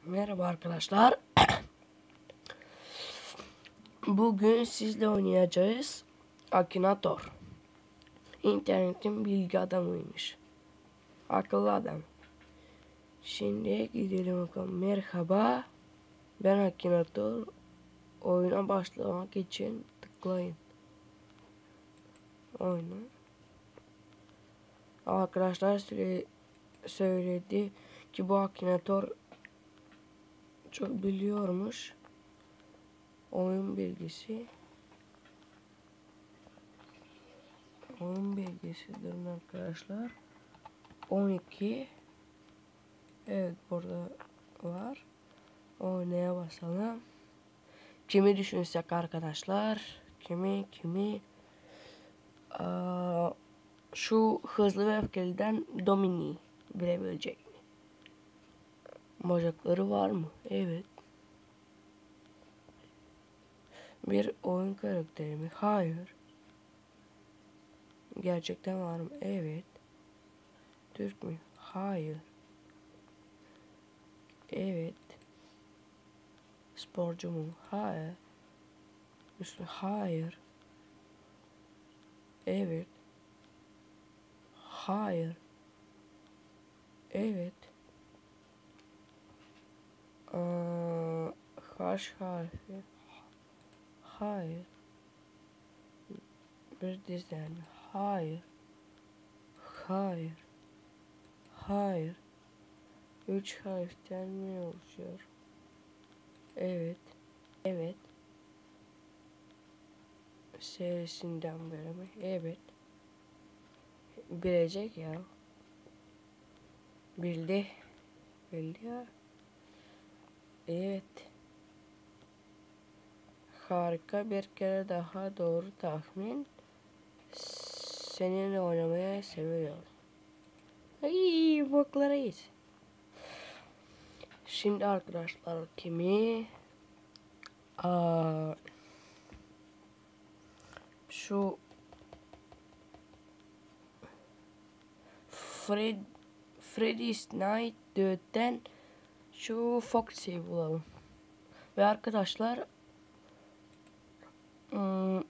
Merhaba arkadaşlar. Bugün sizle oynayacağız. Akinator. İnternetin bilgi adamıymış. Akıllı adam. Şimdi gidelim bakalım. Merhaba. Ben Akinator. Oyuna başlamak için tıklayın. Oyna. Arkadaşlar söyledi ki bu Akinator çok biliyormuş. Oyun bilgisi. Oyun bilgisidir arkadaşlar. 12. Evet, burada var. Oynaya basalım. Kimi düşünsek arkadaşlar? Kimi? Şu hızlı ve öfkeliden Domini bilebilecek mi? Bacakları var mı? Evet. Bir oyun karakteri mi? Hayır. Gerçekten var mı? Evet. Türk mü? Hayır. Evet. Sporcu mu? Hayır. Müslüman? Hayır. Evet. Hayır. Evet. H harfi. Hayır. Bir dizen. Hayır. Hayır. Hayır. 3 harften mi oluşuyor? Evet. Evet. Serisinden beri mi? Evet. Bilecek ya. Bildi. Bildi ya. Evet. Harika, bir kere daha doğru tahmin. Seninle oynamayı seviyor. Ay, boklarıyız. Şimdi arkadaşlar kimi? Şu Freddy's Night 4'ten şu Foxy'yi bulalım. Ve arkadaşlar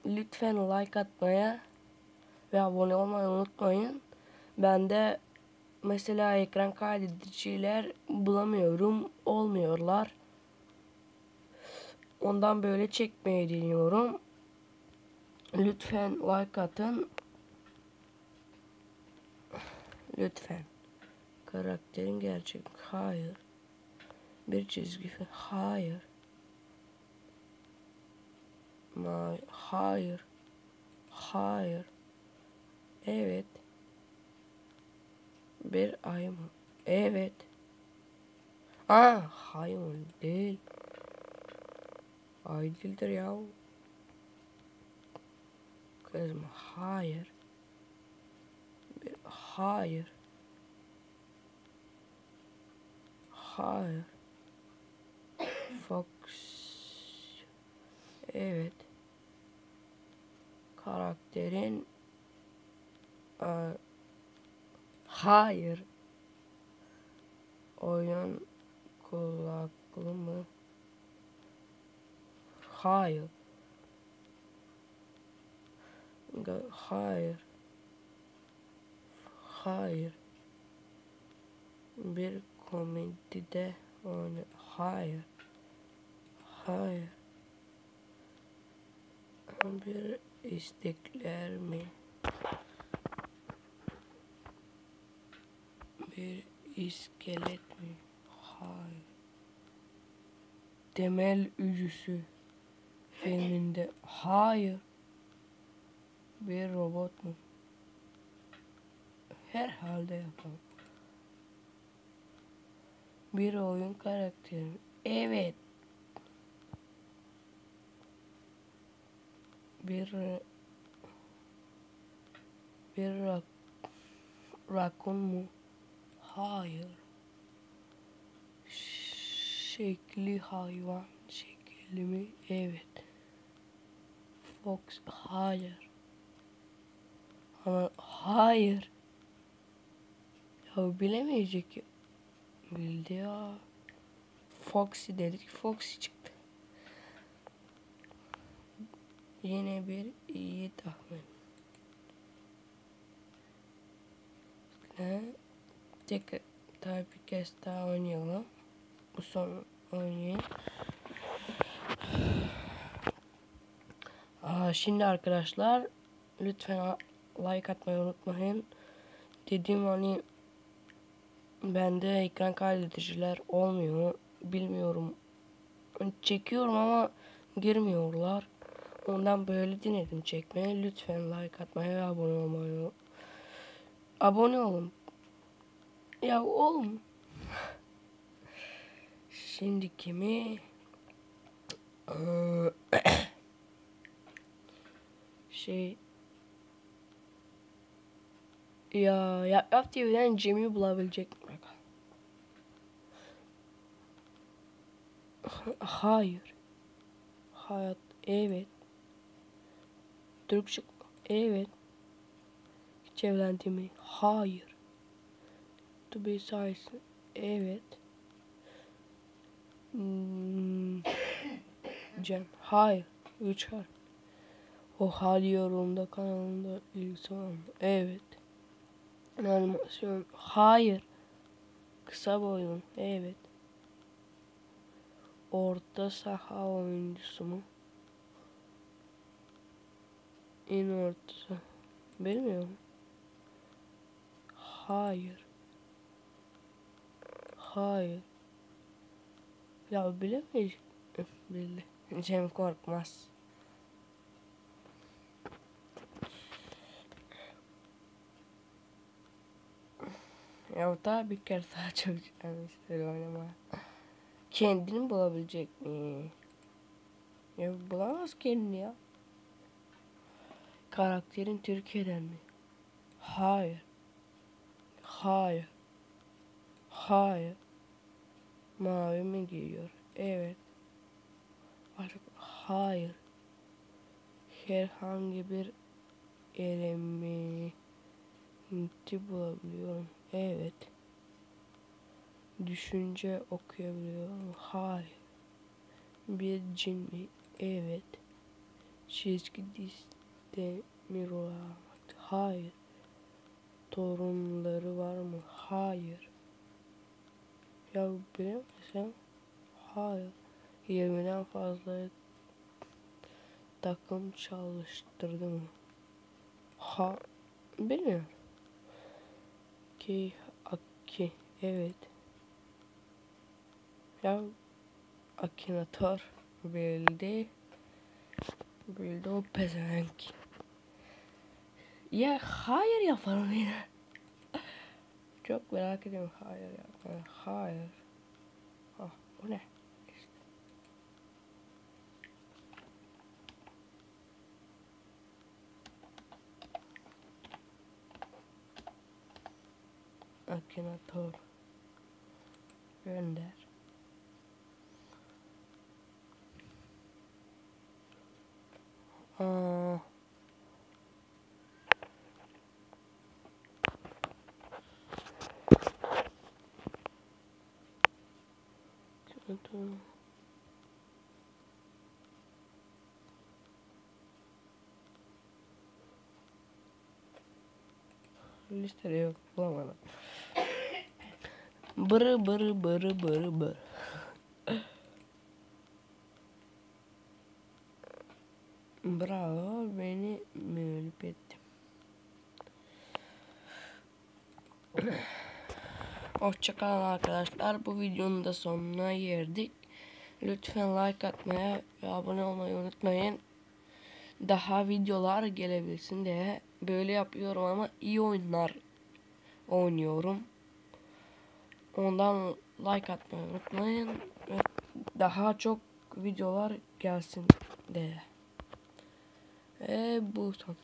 lütfen like atmaya ve abone olmayı unutmayın. Ben de mesela ekran kaydediciler bulamıyorum, olmuyorlar. Ondan böyle çekmeyi deniyorum. Lütfen like atın. Lütfen. Karakterin gerçek. Hayır. Bir çizgi film. Hayır. Hayır. Hayır. Evet. Bir ay mı? Evet. Hayır değil. Ay değildir ya. Kızım hayır. Bir hayır. Hayır. Fox. Evet. Karakterin hayır. Oyun kulaklı mı? Hayır. Hayır. Hayır. Bir komedide oynar. Hayır. Hayır. Bir istekler mi? Bir iskelet mi? Hayır. Temel Ücüsü filminde hayır. Bir robot mu? Herhalde yapalım. Bir oyun karakteri mi? Evet. Bir rakun mu? Hayır. Şekli hayvan şekli mi? Evet. Fox hayır. Ama hayır. Ya bilemeyecek ya. Bildi ya. Foxy dedik. Foxy çıktı. Yine bir iyi tahmin. Tekrar bir kez daha oynayalım. Bu son oynayayım. Şimdi arkadaşlar lütfen like atmayı unutmayın. Dediğim hani bende ekran kaydediciler olmuyor. Bilmiyorum. Çekiyorum ama girmiyorlar. Ondan böyle denedim çekmeye. Lütfen like atmayı ve abone olmayı. Abone olun. Ya oğlum. Şimdi kimi? Yap TV'den Cem'i bulabilecek mi? Hayır. Hayat. Evet. Türkçe. Evet. Hiç evlendi mi? Hayır. To be sayesinde. Evet. Cem. Hayır. 3 harf. O hal yorumda kanalında ilgisi var mı? Evet. Animasyon. Hayır. Kısa boyun. Evet. Orta saha oyuncusu mu? En ortası. Bilmiyorum. Hayır. Hayır. Ya bilemeyiz. Bildi. Cem Korkmaz. Ya daha bir kere daha çok isterim oynama. Kendini bulabilecek mi? Ya bulamaz kendini ya. Karakterin Türkiye'den mi? Hayır. Hayır. Hayır. Mavi mi giyiyor? Evet. Hayır. Herhangi bir elementi bulabiliyorum. Evet. Düşünce okuyabiliyorum. Hayır. Bir cin mi? Evet. Çizgi dizide mi rol almaktı? Hayır. Torunları var mı? Hayır. Ya bilemezsem hayır. 20'den fazla takım çalıştırdı mı? Bilmiyorum. Aki. Evet. Ya Akinator bildi. Bildi o pezevenk. Ya hayır yaparım yine. Çok merak ediyorum. Hayır ya. Hayır. Bu ne? Akinator. Gönder. Listede yok. Bulamadım. Bırı. Bravo, beni mağlup etti. Hoşçakalın arkadaşlar. Bu videonun da sonuna geldik. Lütfen like atmayı ve abone olmayı unutmayın. Daha videolar gelebilsin diye böyle yapıyorum ama iyi oyunlar oynuyorum. Ondan like atmayı unutmayın. Daha çok videolar gelsin diye. Bu son.